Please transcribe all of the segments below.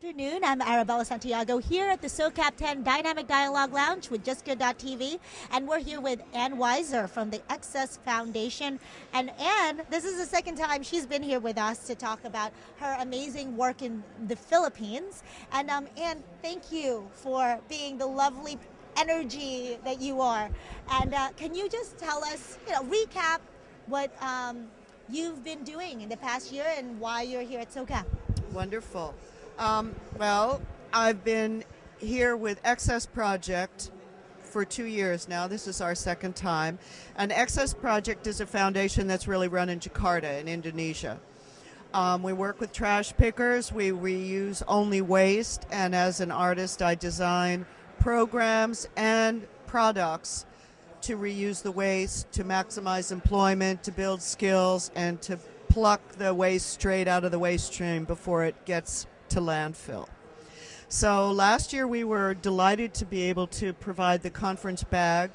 Afternoon. I'm Arabella Santiago here at the SOCAP10 Dynamic Dialogue Lounge with JustGood.tv, and we're here with Ann Wizer from the XS Foundation. And Ann, this is the second time she's been here with us to talk about her amazing work in the Philippines. And Ann, thank you for being the lovely energy that you are. And can you just tell us, recap what you've been doing in the past year and why you're here at SOCAP? Wonderful. Well, I've been here with XSProject for 2 years now. This is our second time. And XSProject is a foundation that's really run in Jakarta in Indonesia. We work with trash pickers. We reuse only waste. And as an artist, I design programs and products to reuse the waste, to maximize employment, to build skills, and to pluck the waste straight out of the waste stream before it gets to landfill. So last year we were delighted to be able to provide the conference bag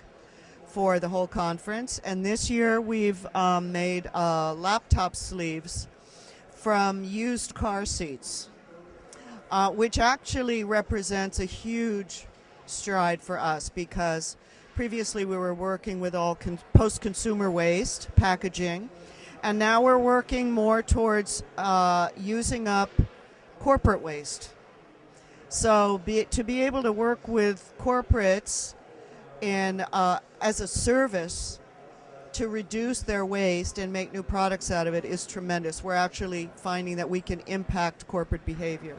for the whole conference, and this year we've made laptop sleeves from used car seats, which actually represents a huge stride for us because previously we were working with all post-consumer waste, packaging, and now we're working more towards using up corporate waste. So to be able to work with corporates in, as a service to reduce their waste and make new products out of it is tremendous. We're actually finding that we can impact corporate behavior.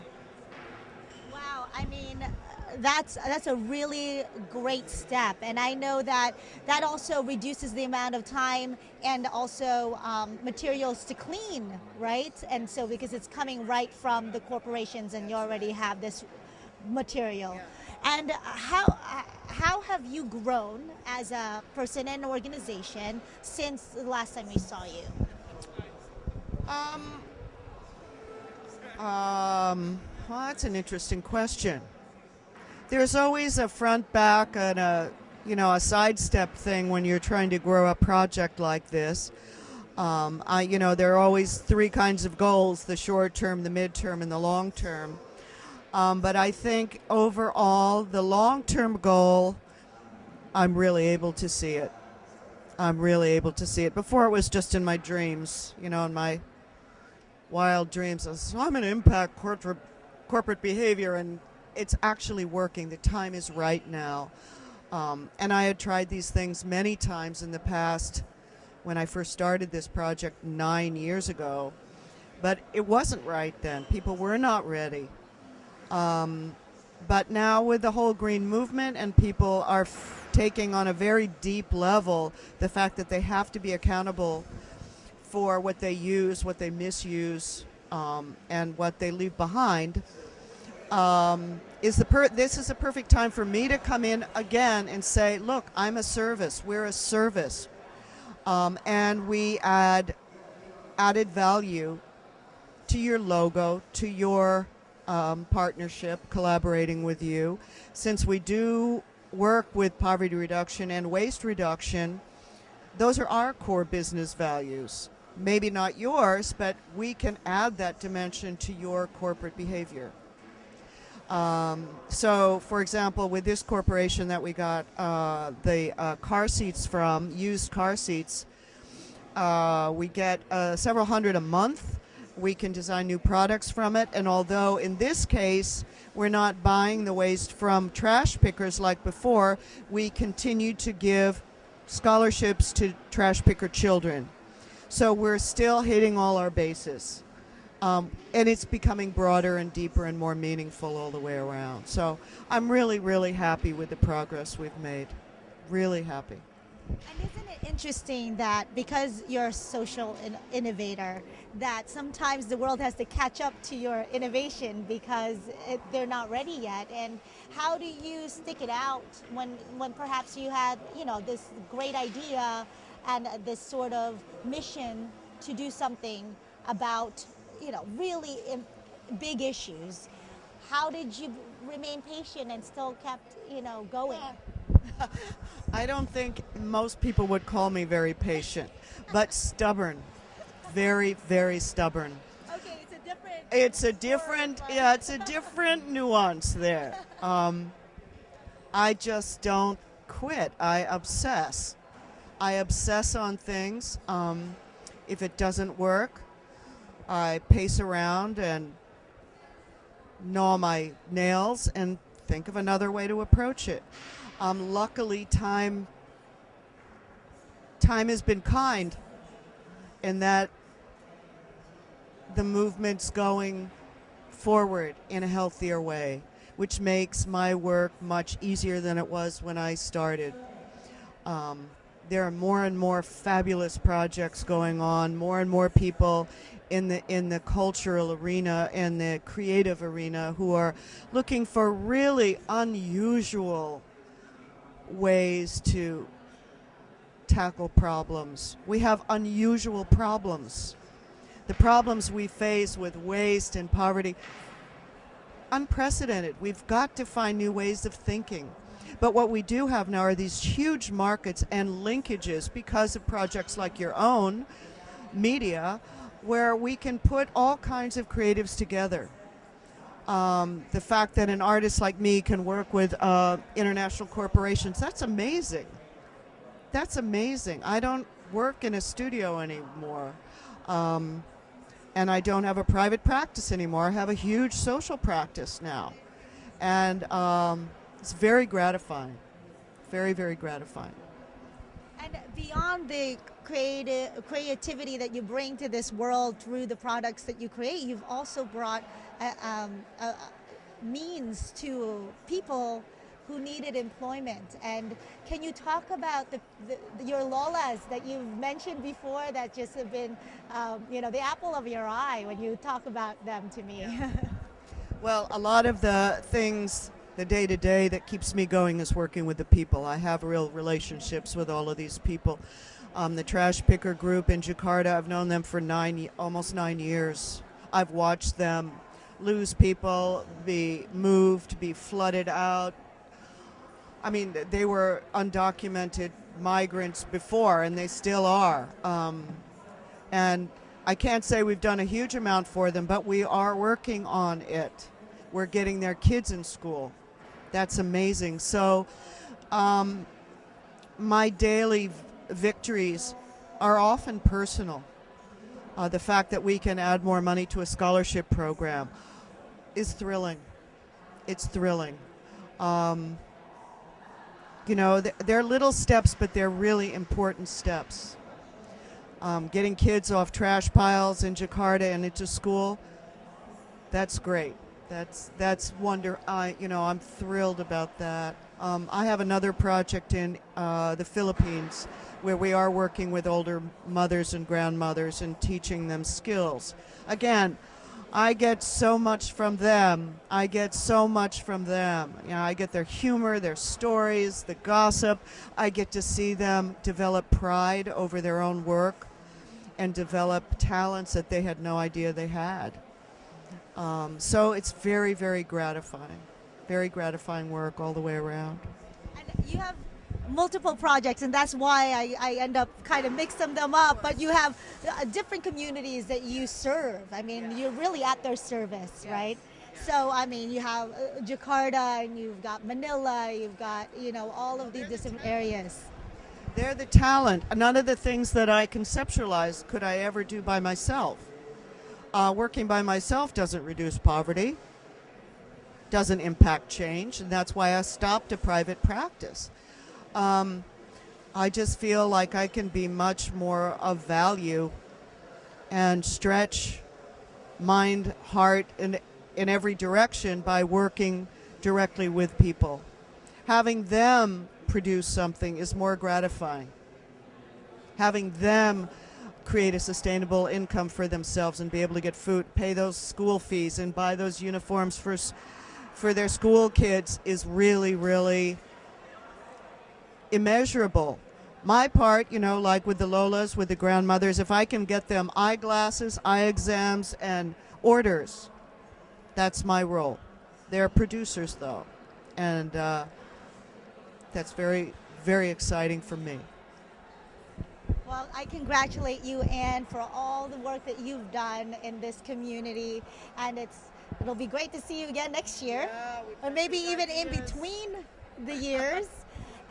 Wow, I mean, that's a really great step, and I know that that also reduces the amount of time and also materials to clean, right? And so because it's coming right from the corporations and you already have this material. Yeah. And how have you grown as a person and organization since the last time we saw you? Well, that's an interesting question. There's always a front, back, and a sidestep thing when you're trying to grow a project like this. There are always three kinds of goals: the short term, the mid-term, and the long term. But I think overall, the long-term goal, I'm really able to see it. I'm really able to see it. Before it was just in my dreams, in my wild dreams. I'm going to impact corporate behavior, and it's actually working. The time is right now. And I had tried these things many times in the past when I first started this project 9 years ago. But it wasn't right then. People were not ready. But now with the whole green movement, and people are taking on a very deep level the fact that they have to be accountable for what they use, what they misuse, and what they leave behind, this is a perfect time for me to come in again and say, look, I'm a service. We're a service. And we added value to your logo, to your partnership, collaborating with you. Since we do work with poverty reduction and waste reduction, those are our core business values. Maybe not yours, but we can add that dimension to your corporate behavior. So, for example, with this corporation that we got the car seats from, used car seats, we get several hundred a month. We can design new products from it, and although in this case we're not buying the waste from trash pickers like before, we continue to give scholarships to trash picker children. So we're still hitting all our bases. And it's becoming broader and deeper and more meaningful all the way around. So I'm really, really happy with the progress we've made. Really happy. And isn't it interesting that because you're a social innovator, that sometimes the world has to catch up to your innovation because they're not ready yet? And how do you stick it out when perhaps you had, this great idea and this sort of mission to do something about really big issues? How did you remain patient and still kept, going? I don't think most people would call me very patient, but stubborn. Very, very stubborn. Okay, it's a different It's a different, yeah, it's a different nuance there. I just don't quit. I obsess. I obsess on things. If it doesn't work, I pace around and gnaw my nails and think of another way to approach it. Luckily, time has been kind in that the movement's going forward in a healthier way, which makes my work much easier than it was when I started. There are more and more fabulous projects going on, more and more people in the cultural arena and the creative arena who are looking for really unusual ways to tackle problems. We have unusual problems. The problems we face with waste and poverty, unprecedented. We've got to find new ways of thinking. But what we do have now are these huge markets and linkages because of projects like your own, media, where we can put all kinds of creatives together. The fact that an artist like me can work with international corporations, that's amazing. That's amazing. I don't work in a studio anymore. And I don't have a private practice anymore. I have a huge social practice now. And it's very gratifying. Very, very gratifying. And beyond the creativity that you bring to this world through the products that you create, you've also brought means to people who needed employment. And can you talk about your Lolas that you've mentioned before that just have been, the apple of your eye when you talk about them to me? Well, a lot of the things, the day-to-day that keeps me going is working with the people. I have real relationships with all of these people. The trash picker group in Jakarta, I've known them for almost 9 years. I've watched them lose people, be moved, be flooded out. I mean, they were undocumented migrants before, and they still are. And I can't say we've done a huge amount for them, but we are working on it. We're getting their kids in school. That's amazing. So my daily victories are often personal. The fact that we can add more money to a scholarship program is thrilling. It's thrilling. They're little steps, but they're really important steps. Getting kids off trash piles in Jakarta and into school, that's great. That's I'm thrilled about that. I have another project in the Philippines where we are working with older mothers and grandmothers and teaching them skills. Again, I get so much from them. I get their humor, their stories, the gossip. I get to see them develop pride over their own work and develop talents that they had no idea they had. So it's very, very gratifying. Very gratifying work all the way around. And you have multiple projects, and that's why I end up kind of mixing them up, but you have different communities that you serve. I mean, you're really at their service, right? So, I mean, you have Jakarta, and you've got Manila, you've got, all of these different areas. They're the talent. None of the things that I conceptualized could I ever do by myself. Working by myself doesn't reduce poverty, doesn't impact change, and that's why I stopped a private practice. I just feel like I can be much more of value and stretch mind, heart, in every direction by working directly with people. Having them produce something is more gratifying. Having them create a sustainable income for themselves and be able to get food, pay those school fees, and buy those uniforms for their school kids is really, really immeasurable. My part, like with the Lolas, with the grandmothers, if I can get them eyeglasses, eye exams, and orders, that's my role. They're producers, though, and that's very, very exciting for me. Well, I congratulate you, Ann, for all the work that you've done in this community, and it'll be great to see you again next year, or maybe even in between the years.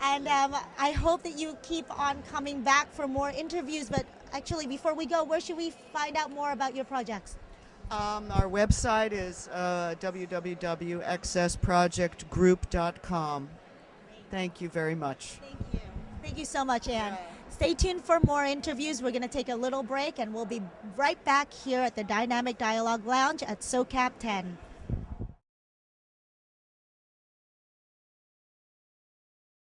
And I hope that you keep on coming back for more interviews. But actually, before we go, where should we find out more about your projects? Our website is www.XSProjectGroup.com. Thank you very much. Thank you. Thank you so much, Ann. Stay tuned for more interviews. We're going to take a little break, and we'll be right back here at the Dynamic Dialogue Lounge at SOCAP10.